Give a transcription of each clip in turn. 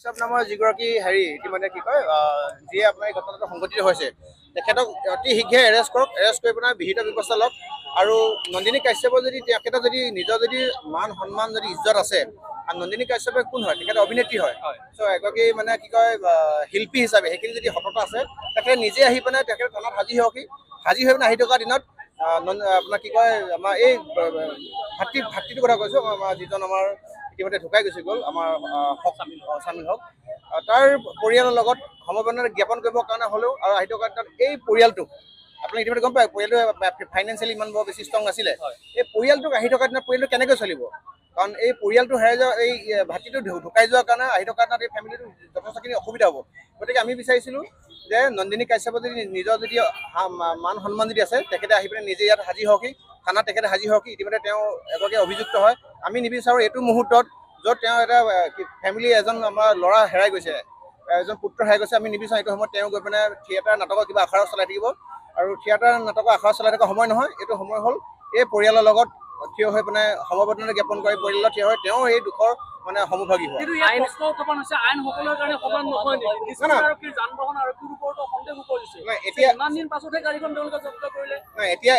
সব নামৰ যিগৰাকী ইতিমধ্যে কি কয় যিয়ে আপোনাৰ এই ঘটনাটো সংঘটিত হৈছে তেখেতক অতি শীঘ্ৰে এৰেষ্ট কৰক। এৰেষ্ট কৰি পেলাই বিহিত ব্যৱস্থা লওক। আৰু নন্দিনী কাশ্যপৰ যদি তেখেতৰ যদি নিজৰ যদি মান সন্মান যদি ইজ্জত আছে, আৰু নন্দিনী কাশ্যপে কোন হয়? তেখেত অভিনেত্ৰী হয়। চ' এগৰাকী মানে কি কয় শিল্পী হিচাপে সেইখিনি যদি সততা আছে তেখেতে নিজে আহি পেলাই তেখেতে থানাত হাজিৰ হওকি। হাজিৰ হৈ পেলাই আহি থকা দিনত আপোনাৰ কি কয় আমাৰ এই ভাতৃটোৰ কথা কৈছোঁ, আমাৰ যিজন আমাৰ ইতিমধ্যে ঢুকাই গুচি গ'ল আমাৰ স্বামীল হওক, তাৰ পৰিয়ালৰ লগত সমবেদনা জ্ঞাপন কৰিবৰ কাৰণে হ'লেও আৰু আহি থকা এই পৰিয়ালটোক আপুনি ইতিমধ্যে গম পায় পৰিয়ালটো ফাইনেন্সিয়েলি ইমান বৰ বেছি ষ্ট্ৰং নাছিলে। এই পৰিয়ালটোক আহি থকা দিনত পৰিয়ালটো কেনেকৈ চলিব? কাৰণ এই পৰিয়ালটো হেৰাই যোৱা এই ভাতৃটো ঢুকাই যোৱাৰ কাৰণে আহি থকা দিনত এই ফেমিলিটো যথেষ্টখিনি অসুবিধা হ'ব। গতিকে আমি বিচাৰিছিলোঁ যে নন্দিনী কাশ্যপৰ যদি নিজৰ যদি মান সন্মান যদি আছে তেখেতে আহি পেলাই নিজে ইয়াত হাজিৰ হওকি, থানাত তেখেতে হাজিৰ হওকি। ইতিমধ্যে তেওঁ এগৰাকী অভিযুক্ত হয়। আমি নিবিচাৰোঁ এইটো মুহূৰ্তত য'ত তেওঁ এটা ফেমিলি এজন আমাৰ ল'ৰা হেৰাই গৈছে, এজন পুত্ৰ হেৰাই গৈছে, আমি নিবিচাৰোঁ এইটো সময়ত তেওঁ গৈ পেলাই থিয়েটাৰ নাটকৰ কিবা আখৰা চলাই থাকিব। আৰু থিয়েটাৰ নাটকৰ আখৰা চলাই থকা সময় নহয়, এইটো সময় হ'ল এই পৰিয়ালৰ লগত থিয় হৈ পেলাই সমবেদনা জ্ঞাপন কৰি পৰিয়ালত থিয় হৈ তেওঁ এই দুখৰ মানে সমভাগী হয়।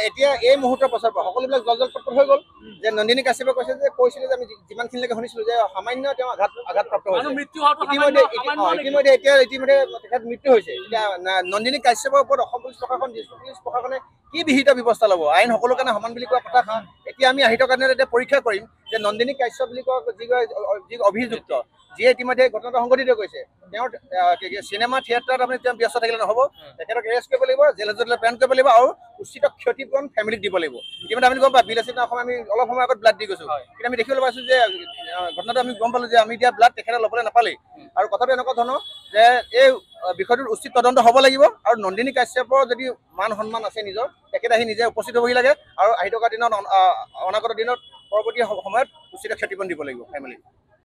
এতিয়া এই মুহূৰ্তৰ পাছৰ পৰা সকলোবিলাক জলপট হৈ গ'ল যে নন্দিনী কাশ্যপে কৈছিলে যে আমি যিমানখিনিলৈকে শুনিছিলোঁ যে সামান্য তেওঁ আঘাতপ্ৰাপ্ত হৈছে। ইতিমধ্যে তেখেত মৃত্যু হৈছে। এতিয়া নন্দিনী কাশ্যপৰ ওপৰত অসম পুলিচ প্ৰশাসন পুলিচ প্ৰশাসনে কি বিহিত ব্যৱস্থা ল'ব? আইন সকলো কাৰণে সমান বুলি কোৱা কথা। এতিয়া আমি আহি থকা দিনত এতিয়া পৰীক্ষা কৰিম যে নন্দিনী কাশ্যপ বুলি কোৱা যি অভিযুক্ত, যিয়ে ইতিমধ্যে ঘটনাটো সংঘটিত কৰিছে, তেওঁৰ চিনেমা থিয়েটাৰত আপুনি তেওঁ ব্যস্ত থাকিলে নহ'ব। তেখেতক এৰেষ্ট কৰিব লাগিব, জেলত প্ৰেৰণ কৰিব লাগিব আৰু উচিত ক্ষতিপূৰণ ফেমিলিক দিব লাগিব। ইতিমধ্যে আমি গম পাওঁ বিলাসী অসম আমি অলপ সময় আগত ব্লাড দি গৈছোঁ, কিন্তু আমি দেখিবলৈ পাইছোঁ যে ঘটনাটো আমি গম পালোঁ যে আমি দিয়া ব্লাড তেখেতে ল'বলৈ নাপালেই। আৰু কথাটো এনেকুৱা ধৰণৰ যে এই বিষয়টোৰ উচিত তদন্ত হ'ব লাগিব। আৰু নন্দিনী কাশ্যপৰ যদি মান সন্মান আছে নিজৰ, তেখেতে আহি নিজে উপস্থিত হ'বহি লাগে আৰু আহি থকা দিনত অনাগত দিনত পৰৱৰ্তী সময়ত উচিত ক্ষতিপূৰণ দিব লাগিব ফেমিলিক।